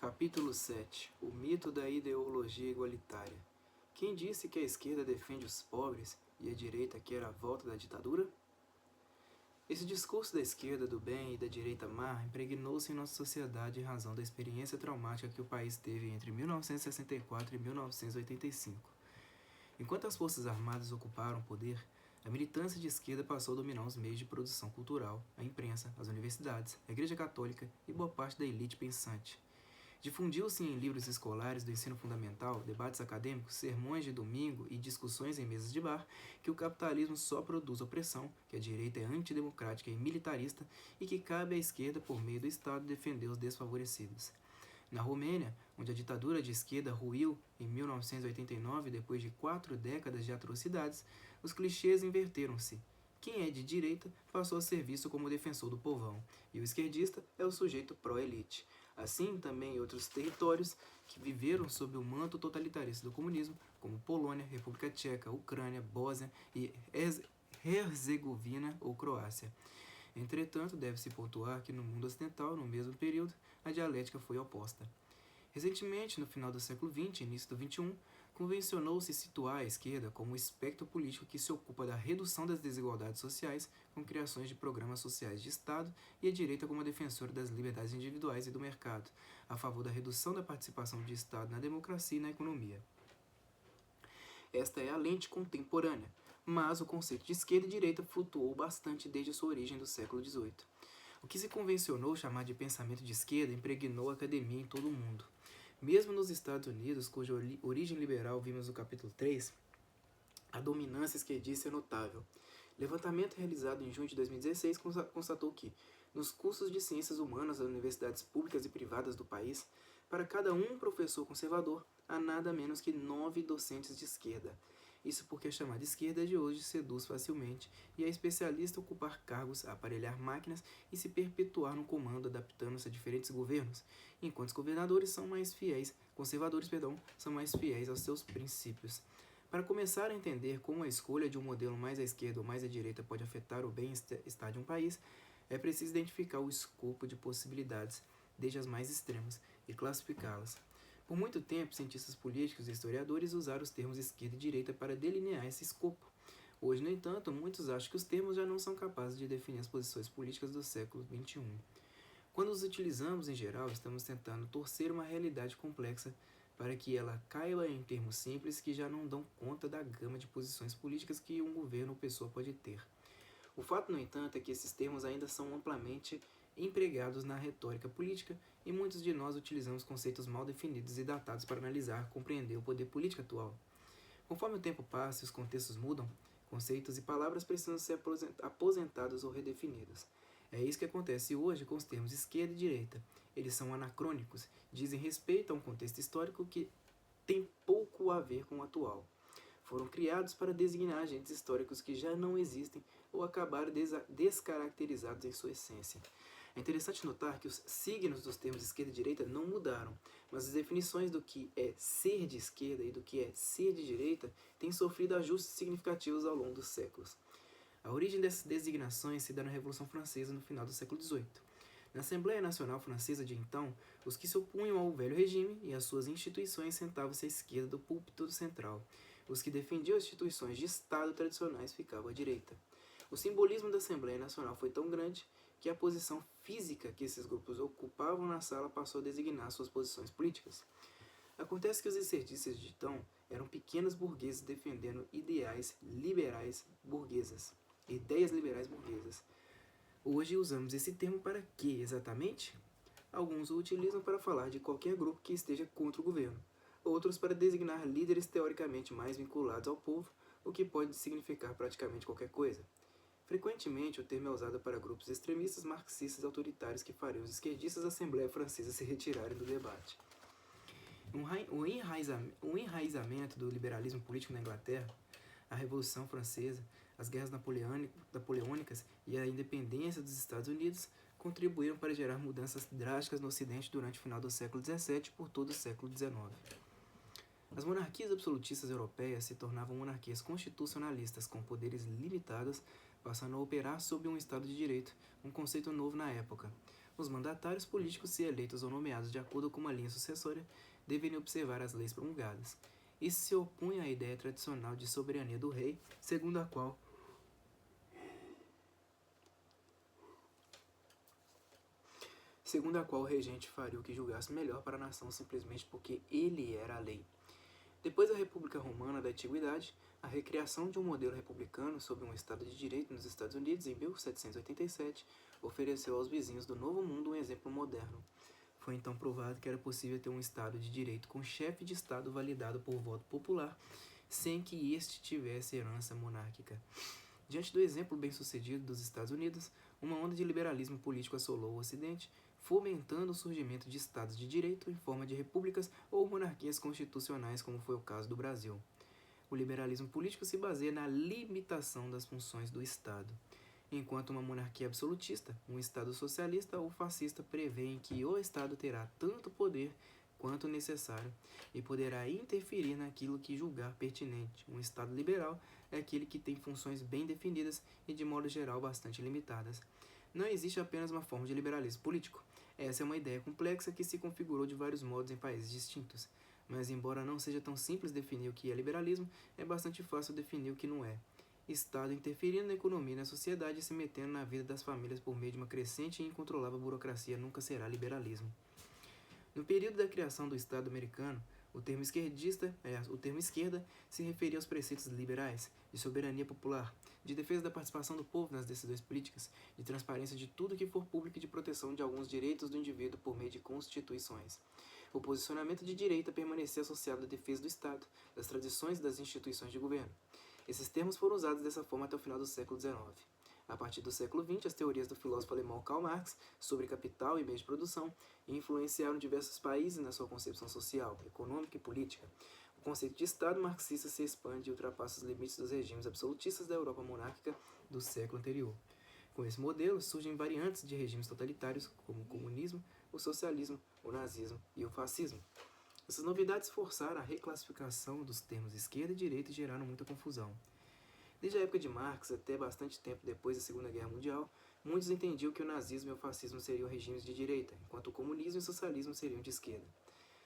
Capítulo 7. O mito da ideologia igualitária. Quem disse que a esquerda defende os pobres e a direita quer a volta da ditadura? Esse discurso da esquerda do bem e da direita má impregnou-se em nossa sociedade em razão da experiência traumática que o país teve entre 1964 e 1985. Enquanto as forças armadas ocuparam o poder, a militância de esquerda passou a dominar os meios de produção cultural, a imprensa, as universidades, a Igreja Católica e boa parte da elite pensante. Difundiu-se em livros escolares do ensino fundamental, debates acadêmicos, sermões de domingo e discussões em mesas de bar que o capitalismo só produz opressão, que a direita é antidemocrática e militarista e que cabe à esquerda, por meio do Estado, defender os desfavorecidos. Na Romênia, onde a ditadura de esquerda ruiu em 1989, depois de 4 décadas de atrocidades, os clichês inverteram-se. Quem é de direita passou a ser visto como o defensor do povão, e o esquerdista é o sujeito pró-elite. Assim, também em outros territórios que viveram sob o manto totalitarista do comunismo, como Polônia, República Tcheca, Ucrânia, Bósnia e Herzegovina ou Croácia. Entretanto, deve-se pontuar que no mundo ocidental, no mesmo período, a dialética foi oposta. Recentemente, no final do século XX e início do XXI, convencionou-se situar a esquerda como o espectro político que se ocupa da redução das desigualdades sociais com criações de programas sociais de Estado e a direita como a defensora das liberdades individuais e do mercado, a favor da redução da participação do Estado na democracia e na economia. Esta é a lente contemporânea, mas o conceito de esquerda e direita flutuou bastante desde sua origem do século XVIII. O que se convencionou chamar de pensamento de esquerda impregnou a academia em todo o mundo. Mesmo nos Estados Unidos, cuja origem liberal vimos no capítulo 3, a dominância esquerdista é notável. Levantamento realizado em junho de 2016 constatou que, nos cursos de ciências humanas das universidades públicas e privadas do país, para cada um professor conservador, há nada menos que 9 docentes de esquerda. Isso porque a chamada esquerda de hoje seduz facilmente e é especialista em ocupar cargos, aparelhar máquinas e se perpetuar no comando, adaptando-se a diferentes governos, enquanto os governadores são mais fiéis, conservadores, são mais fiéis aos seus princípios. Para começar a entender como a escolha de um modelo mais à esquerda ou mais à direita pode afetar o bem-estar de um país, é preciso identificar o escopo de possibilidades, desde as mais extremas, e classificá-las. Por muito tempo, cientistas políticos e historiadores usaram os termos esquerda e direita para delinear esse escopo. Hoje, no entanto, muitos acham que os termos já não são capazes de definir as posições políticas do século XXI. Quando os utilizamos em geral, estamos tentando torcer uma realidade complexa para que ela caiba em termos simples que já não dão conta da gama de posições políticas que um governo ou pessoa pode ter. O fato, no entanto, é que esses termos ainda são amplamente empregados na retórica política e muitos de nós utilizamos conceitos mal definidos e datados para analisar e compreender o poder político atual. Conforme o tempo passa e os contextos mudam, conceitos e palavras precisam ser aposentados ou redefinidos. É isso que acontece hoje com os termos esquerda e direita. Eles são anacrônicos, dizem respeito a um contexto histórico que tem pouco a ver com o atual. Foram criados para designar agentes históricos que já não existem ou acabaram descaracterizados em sua essência. É interessante notar que os signos dos termos esquerda e direita não mudaram, mas as definições do que é ser de esquerda e do que é ser de direita têm sofrido ajustes significativos ao longo dos séculos. A origem dessas designações se dá na Revolução Francesa no final do século XVIII. Na Assembleia Nacional Francesa de então, os que se opunham ao velho regime e às suas instituições sentavam-se à esquerda do púlpito central. Os que defendiam as instituições de Estado tradicionais ficavam à direita. O simbolismo da Assembleia Nacional foi tão grande que a posição física que esses grupos ocupavam na sala passou a designar suas posições políticas. Acontece que os esquerdistas de então eram pequenos burgueses defendendo ideias liberais burguesas. Hoje usamos esse termo para quê exatamente? Alguns o utilizam para falar de qualquer grupo que esteja contra o governo, outros para designar líderes teoricamente mais vinculados ao povo, o que pode significar praticamente qualquer coisa. Frequentemente, o termo é usado para grupos extremistas marxistas autoritários que fariam os esquerdistas da Assembleia Francesa se retirarem do debate. O enraizamento do liberalismo político na Inglaterra, a Revolução Francesa, as guerras napoleônicas e a independência dos Estados Unidos contribuíram para gerar mudanças drásticas no Ocidente durante o final do século XVII e por todo o século XIX. As monarquias absolutistas europeias se tornavam monarquias constitucionalistas com poderes limitados, passando a operar sob um Estado de Direito, um conceito novo na época. Os mandatários políticos, se eleitos ou nomeados de acordo com uma linha sucessória, deveriam observar as leis promulgadas. Isso se opunha à ideia tradicional de soberania do rei, segundo a qual o regente faria o que julgasse melhor para a nação simplesmente porque ele era a lei. Depois da República Romana da Antiguidade, a recriação de um modelo republicano sob um Estado de Direito nos Estados Unidos em 1787 ofereceu aos vizinhos do Novo Mundo um exemplo moderno. Foi então provado que era possível ter um Estado de Direito com chefe de Estado validado por voto popular, sem que este tivesse herança monárquica. Diante do exemplo bem-sucedido dos Estados Unidos, uma onda de liberalismo político assolou o Ocidente, fomentando o surgimento de estados de direito em forma de repúblicas ou monarquias constitucionais, como foi o caso do Brasil. O liberalismo político se baseia na limitação das funções do Estado, enquanto uma monarquia absolutista, um Estado socialista ou fascista prevêem que o Estado terá tanto poder quanto necessário e poderá interferir naquilo que julgar pertinente. Um Estado liberal é aquele que tem funções bem definidas e, de modo geral, bastante limitadas. Não existe apenas uma forma de liberalismo político. Essa é uma ideia complexa que se configurou de vários modos em países distintos. Mas, embora não seja tão simples definir o que é liberalismo, é bastante fácil definir o que não é. Estado interferindo na economia e na sociedade e se metendo na vida das famílias por meio de uma crescente e incontrolável burocracia nunca será liberalismo. No período da criação do Estado americano, o termo esquerda se referia aos preceitos liberais, de soberania popular, de defesa da participação do povo nas decisões políticas, de transparência de tudo que for público e de proteção de alguns direitos do indivíduo por meio de constituições. O posicionamento de direita permanecia associado à defesa do Estado, das tradições e das instituições de governo. Esses termos foram usados dessa forma até o final do século XIX. A partir do século XX, as teorias do filósofo alemão Karl Marx sobre capital e meios de produção influenciaram diversos países na sua concepção social, econômica e política. O conceito de Estado marxista se expande e ultrapassa os limites dos regimes absolutistas da Europa monárquica do século anterior. Com esse modelo, surgem variantes de regimes totalitários, como o comunismo, o socialismo, o nazismo e o fascismo. Essas novidades forçaram a reclassificação dos termos esquerda e direita e geraram muita confusão. Desde a época de Marx até bastante tempo depois da Segunda Guerra Mundial, muitos entendiam que o nazismo e o fascismo seriam regimes de direita, enquanto o comunismo e o socialismo seriam de esquerda.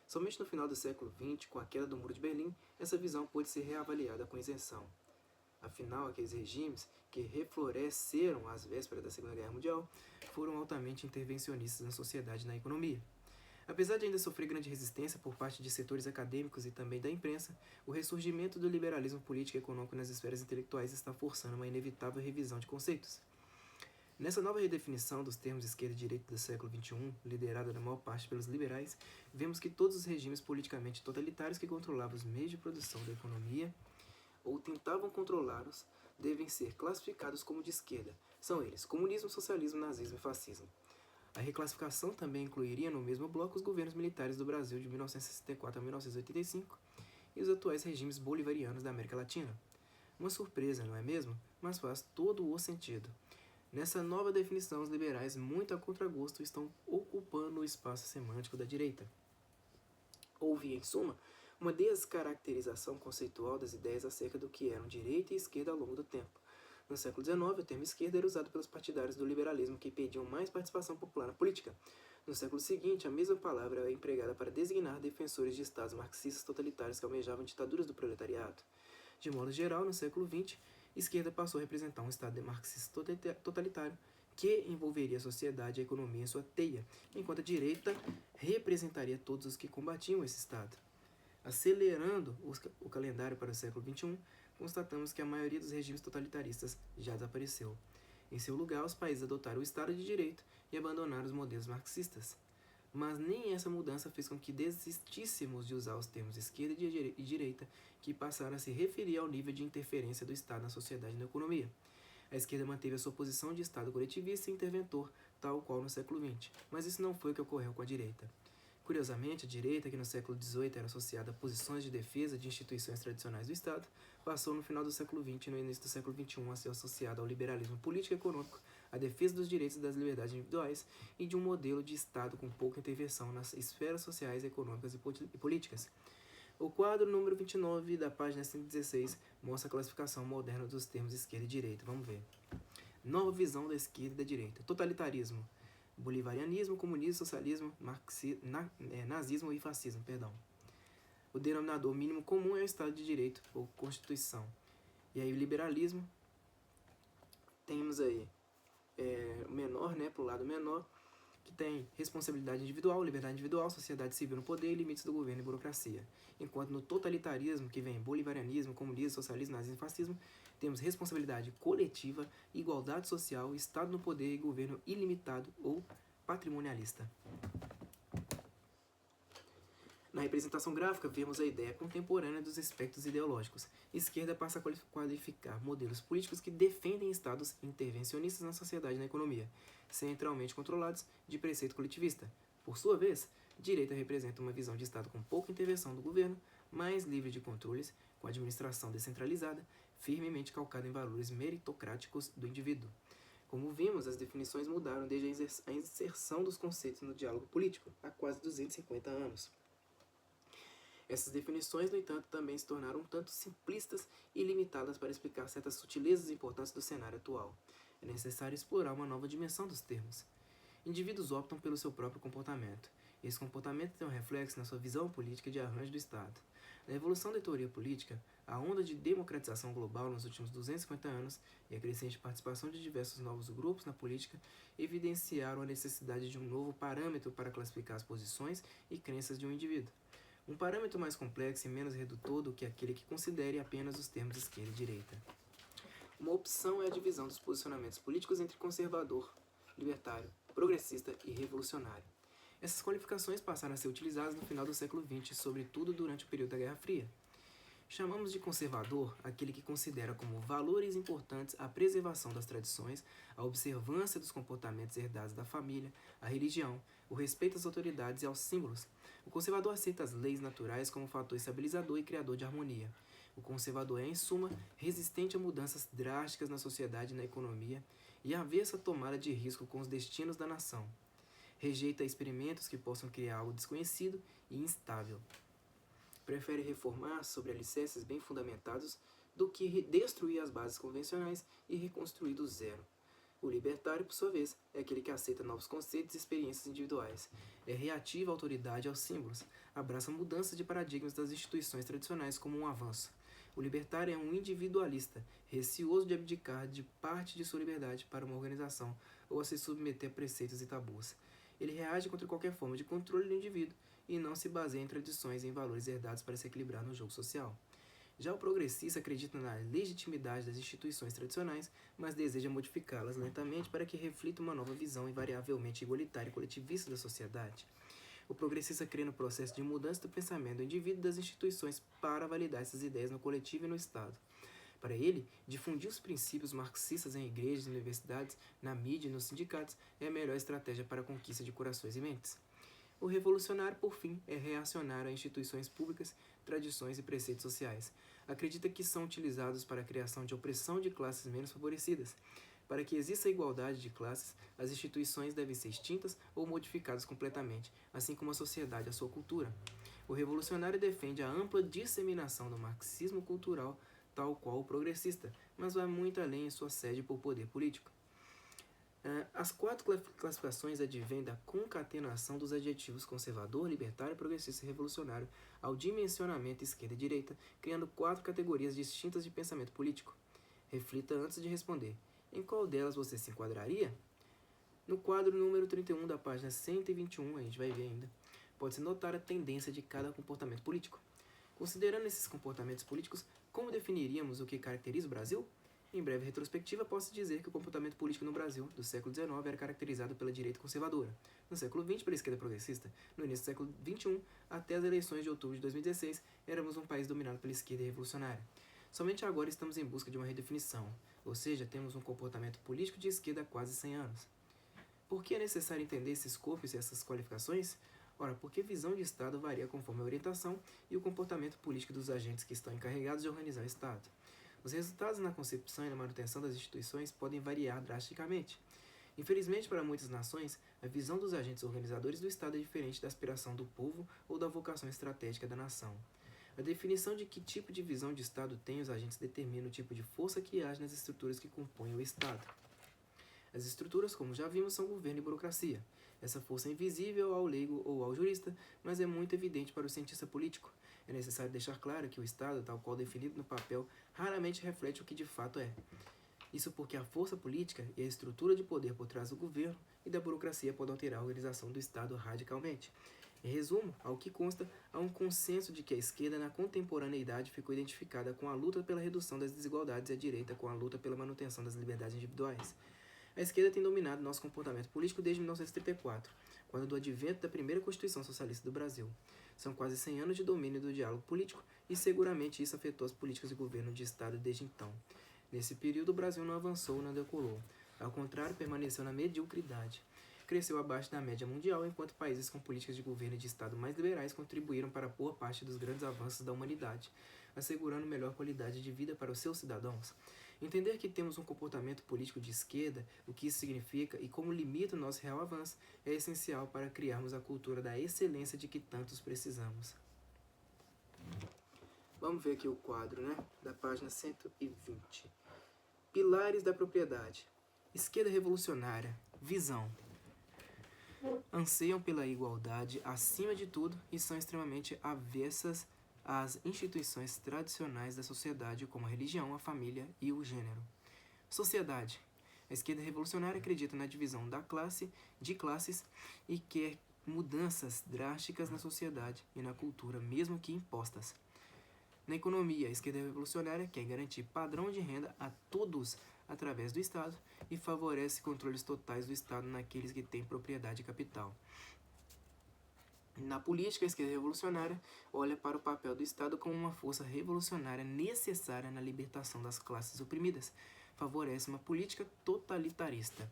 Somente no final do século XX, com a queda do Muro de Berlim, essa visão pôde ser reavaliada com isenção. Afinal, aqueles regimes que refloresceram às vésperas da Segunda Guerra Mundial foram altamente intervencionistas na sociedade e na economia. Apesar de ainda sofrer grande resistência por parte de setores acadêmicos e também da imprensa, o ressurgimento do liberalismo político e econômico nas esferas intelectuais está forçando uma inevitável revisão de conceitos. Nessa nova redefinição dos termos esquerda e direita do século XXI, liderada na maior parte pelos liberais, vemos que todos os regimes politicamente totalitários que controlavam os meios de produção da economia ou tentavam controlá-los devem ser classificados como de esquerda. São eles comunismo, socialismo, nazismo e fascismo. A reclassificação também incluiria no mesmo bloco os governos militares do Brasil de 1964 a 1985 e os atuais regimes bolivarianos da América Latina. Uma surpresa, não é mesmo? Mas faz todo o sentido. Nessa nova definição, os liberais, muito a contragosto, estão ocupando o espaço semântico da direita. Houve, em suma, uma descaracterização conceitual das ideias acerca do que eram direita e esquerda ao longo do tempo. No século XIX, o termo esquerda era usado pelos partidários do liberalismo que pediam mais participação popular na política. No século seguinte, a mesma palavra é empregada para designar defensores de estados marxistas totalitários que almejavam ditaduras do proletariado. De modo geral, no século XX, esquerda passou a representar um estado marxista totalitário que envolveria a sociedade e a economia em sua teia, enquanto a direita representaria todos os que combatiam esse estado. Acelerando o calendário para o século XXI, constatamos que a maioria dos regimes totalitaristas já desapareceu. Em seu lugar, os países adotaram o Estado de Direito e abandonaram os modelos marxistas. Mas nem essa mudança fez com que desistíssemos de usar os termos esquerda e direita, que passaram a se referir ao nível de interferência do Estado na sociedade e na economia. A esquerda manteve a sua posição de Estado coletivista e interventor, tal qual no século XX, mas isso não foi o que ocorreu com a direita. Curiosamente, a direita, que no século XVIII era associada a posições de defesa de instituições tradicionais do Estado, passou no final do século XX e no início do século XXI a ser associada ao liberalismo político e econômico, à defesa dos direitos e das liberdades individuais e de um modelo de Estado com pouca intervenção nas esferas sociais, econômicas e políticas. O quadro número 29 da página 116 mostra a classificação moderna dos termos esquerda e direita. Vamos ver. Nova visão da esquerda e da direita. Totalitarismo. bolivarianismo, comunismo, socialismo, nazismo e fascismo. O denominador mínimo comum é o Estado de Direito ou Constituição. E aí o liberalismo, temos aí o menor, para o lado menor, que tem responsabilidade individual, liberdade individual, sociedade civil no poder e limites do governo e burocracia. Enquanto no totalitarismo, que vem bolivarianismo, comunismo, socialismo, nazismo e fascismo, temos responsabilidade coletiva, igualdade social, Estado no poder e governo ilimitado ou patrimonialista. Na representação gráfica, vemos a ideia contemporânea dos espectros ideológicos. Esquerda passa a qualificar modelos políticos que defendem estados intervencionistas na sociedade e na economia, centralmente controlados de preceito coletivista. Por sua vez, direita representa uma visão de estado com pouca intervenção do governo, mais livre de controles, com administração descentralizada, firmemente calcada em valores meritocráticos do indivíduo. Como vimos, as definições mudaram desde a inserção dos conceitos no diálogo político, há quase 250 anos. Essas definições, no entanto, também se tornaram um tanto simplistas e limitadas para explicar certas sutilezas importantes do cenário atual. É necessário explorar uma nova dimensão dos termos. Indivíduos optam pelo seu próprio comportamento. Esse comportamento tem um reflexo na sua visão política de arranjo do Estado. Na evolução da teoria política, a onda de democratização global nos últimos 250 anos e a crescente participação de diversos novos grupos na política evidenciaram a necessidade de um novo parâmetro para classificar as posições e crenças de um indivíduo. Um parâmetro mais complexo e menos redutor do que aquele que considere apenas os termos esquerda e direita. Uma opção é a divisão dos posicionamentos políticos entre conservador, libertário, progressista e revolucionário. Essas qualificações passaram a ser utilizadas no final do século XX, sobretudo durante o período da Guerra Fria. Chamamos de conservador aquele que considera como valores importantes a preservação das tradições, a observância dos comportamentos herdados da família, a religião, o respeito às autoridades e aos símbolos. O conservador aceita as leis naturais como fator estabilizador e criador de harmonia. O conservador é, em suma, resistente a mudanças drásticas na sociedade e na economia e avesso à tomada de risco com os destinos da nação. Rejeita experimentos que possam criar algo desconhecido e instável. Prefere reformar sobre alicerces bem fundamentados do que destruir as bases convencionais e reconstruir do zero. O libertário, por sua vez, é aquele que aceita novos conceitos e experiências individuais. É reativo à autoridade e aos símbolos. Abraça mudanças de paradigmas das instituições tradicionais como um avanço. O libertário é um individualista, receoso de abdicar de parte de sua liberdade para uma organização ou a se submeter a preceitos e tabus. Ele reage contra qualquer forma de controle do indivíduo e não se baseia em tradições e em valores herdados para se equilibrar no jogo social. Já o progressista acredita na legitimidade das instituições tradicionais, mas deseja modificá-las lentamente para que reflita uma nova visão invariavelmente igualitária e coletivista da sociedade. O progressista crê no processo de mudança do pensamento do indivíduo e das instituições para validar essas ideias no coletivo e no Estado. Para ele, difundir os princípios marxistas em igrejas, universidades, na mídia e nos sindicatos é a melhor estratégia para a conquista de corações e mentes. O revolucionário, por fim, é reacionário a instituições públicas, tradições e preceitos sociais. Acredita que são utilizados para a criação de opressão de classes menos favorecidas. Para que exista igualdade de classes, as instituições devem ser extintas ou modificadas completamente, assim como a sociedade e a sua cultura. O revolucionário defende a ampla disseminação do marxismo cultural, tal qual o progressista, mas vai muito além em sua sede por poder político. As 4 classificações advêm da concatenação dos adjetivos conservador, libertário, progressista e revolucionário ao dimensionamento esquerda e direita, criando 4 categorias distintas de pensamento político. Reflita antes de responder. Em qual delas você se enquadraria? No quadro número 31 da página 121, a gente vai ver ainda, pode-se notar a tendência de cada comportamento político. Considerando esses comportamentos políticos, como definiríamos o que caracteriza o Brasil? Em breve retrospectiva, posso dizer que o comportamento político no Brasil, do século XIX, era caracterizado pela direita conservadora, no século XX pela esquerda progressista, no início do século XXI, até as eleições de outubro de 2016, éramos um país dominado pela esquerda revolucionária. Somente agora estamos em busca de uma redefinição, ou seja, temos um comportamento político de esquerda há quase 100 anos. Por que é necessário entender esses corpos e essas qualificações? Ora, porque a visão de Estado varia conforme a orientação e o comportamento político dos agentes que estão encarregados de organizar o Estado. Os resultados na concepção e na manutenção das instituições podem variar drasticamente. Infelizmente, para muitas nações, a visão dos agentes organizadores do Estado é diferente da aspiração do povo ou da vocação estratégica da nação. A definição de que tipo de visão de Estado tem os agentes determina o tipo de força que age nas estruturas que compõem o Estado. As estruturas, como já vimos, são governo e burocracia. Essa força é invisível ao leigo ou ao jurista, mas é muito evidente para o cientista político. É necessário deixar claro que o Estado, tal qual definido no papel, raramente reflete o que de fato é. Isso porque a força política e a estrutura de poder por trás do governo e da burocracia podem alterar a organização do Estado radicalmente. Em resumo, ao que consta, há um consenso de que a esquerda na contemporaneidade ficou identificada com a luta pela redução das desigualdades e a direita com a luta pela manutenção das liberdades individuais. A esquerda tem dominado nosso comportamento político desde 1934, quando do advento da primeira Constituição Socialista do Brasil. São quase 100 anos de domínio do diálogo político e seguramente isso afetou as políticas de governo de Estado desde então. Nesse período, o Brasil não avançou, não decolou. Ao contrário, permaneceu na mediocridade. Cresceu abaixo da média mundial, enquanto países com políticas de governo e de Estado mais liberais contribuíram para boa parte dos grandes avanços da humanidade, assegurando melhor qualidade de vida para os seus cidadãos. Entender que temos um comportamento político de esquerda, o que isso significa e como limita o nosso real avanço, é essencial para criarmos a cultura da excelência de que tantos precisamos. Vamos ver aqui o quadro, da página 120. Pilares da propriedade. Esquerda revolucionária. Visão. Anseiam pela igualdade acima de tudo e são extremamente avessas às instituições tradicionais da sociedade, como a religião, a família e o gênero. Sociedade. A esquerda revolucionária acredita na divisão de classes e quer mudanças drásticas na sociedade e na cultura, mesmo que impostas. Na economia, a esquerda revolucionária quer garantir padrão de renda a todos através do Estado e favorece controles totais do Estado naqueles que têm propriedade e capital. Na política, a esquerda revolucionária olha para o papel do Estado como uma força revolucionária necessária na libertação das classes oprimidas. Favorece uma política totalitarista.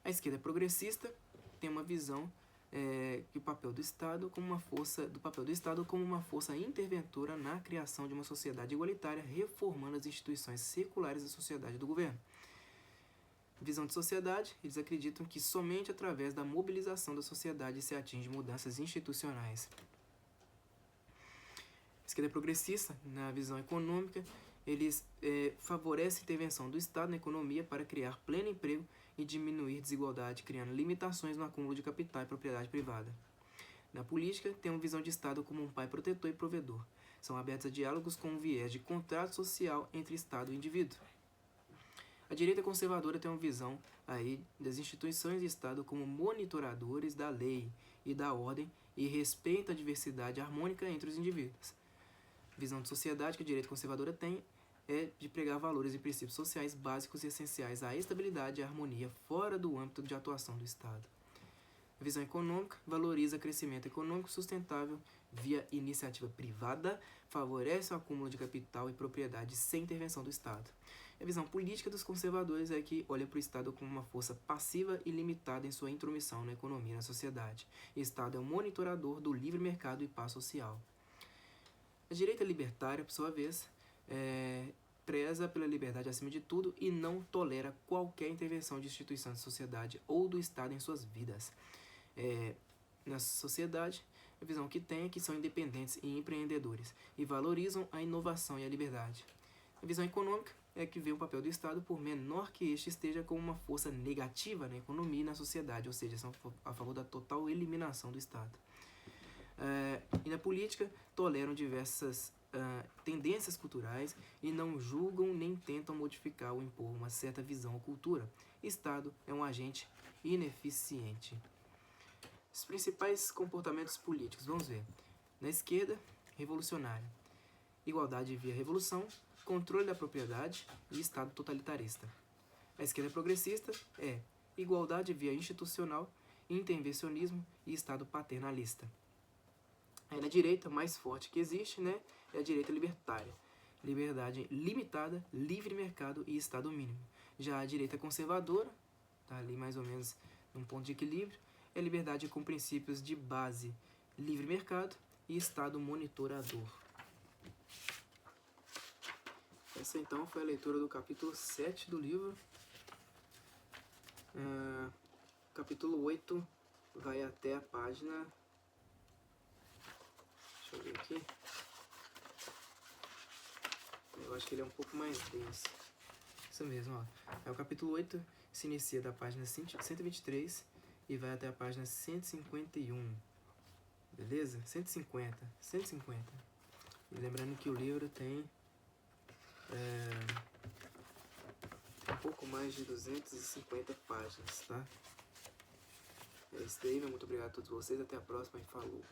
A esquerda progressista tem uma visão que o papel do Estado como uma força interventora na criação de uma sociedade igualitária, reformando as instituições seculares da sociedade do governo. Visão de sociedade, eles acreditam que somente através da mobilização da sociedade se atinge mudanças institucionais. A esquerda progressista, na visão econômica, eles favorecem a intervenção do Estado na economia para criar pleno emprego e diminuir desigualdade, criando limitações no acúmulo de capital e propriedade privada. Na política, tem uma visão de Estado como um pai protetor e provedor. São abertos a diálogos com um viés de contrato social entre Estado e indivíduo. A direita conservadora tem uma visão das instituições de Estado como monitoradores da lei e da ordem e respeita a diversidade harmônica entre os indivíduos. A visão de sociedade que a direita conservadora tem é de pregar valores e princípios sociais básicos e essenciais à estabilidade e à harmonia fora do âmbito de atuação do Estado. A visão econômica valoriza o crescimento econômico sustentável via iniciativa privada, favorece o acúmulo de capital e propriedade sem intervenção do Estado. A visão política dos conservadores é que olha para o Estado como uma força passiva e limitada em sua intromissão na economia e na sociedade. O Estado é um monitorador do livre mercado e paz social. A direita libertária, por sua vez, preza pela liberdade acima de tudo e não tolera qualquer intervenção de instituições da sociedade ou do Estado em suas vidas. Na sociedade, a visão que tem é que são independentes e empreendedores e valorizam a inovação e a liberdade. A visão econômica é que vê o papel do Estado, por menor que este esteja, como uma força negativa na economia e na sociedade, ou seja, são a favor da total eliminação do Estado. E na política, toleram diversas tendências culturais e não julgam nem tentam modificar ou impor uma certa visão ou cultura. Estado é um agente ineficiente. Os principais comportamentos políticos, vamos ver. Na esquerda, revolucionária. Igualdade via revolução, controle da propriedade e Estado totalitarista. A esquerda progressista é igualdade via institucional, intervencionismo e Estado paternalista. Aí na direita, mais forte que existe, é a direita libertária. Liberdade limitada, livre mercado e Estado mínimo. Já a direita conservadora, está ali mais ou menos num ponto de equilíbrio, é liberdade com princípios de base, livre mercado e Estado monitorador. Essa então foi a leitura do capítulo 7 do livro. Capítulo 8 vai até a página... Deixa eu ver aqui. Eu acho que ele é um pouco mais denso. Isso mesmo, ó. É o capítulo 8, se inicia da página 123 e vai até a página 151. Beleza? 150. E lembrando que o livro tem um pouco mais de 250 páginas, tá? É isso daí, muito obrigado a todos vocês. Até a próxima e falou!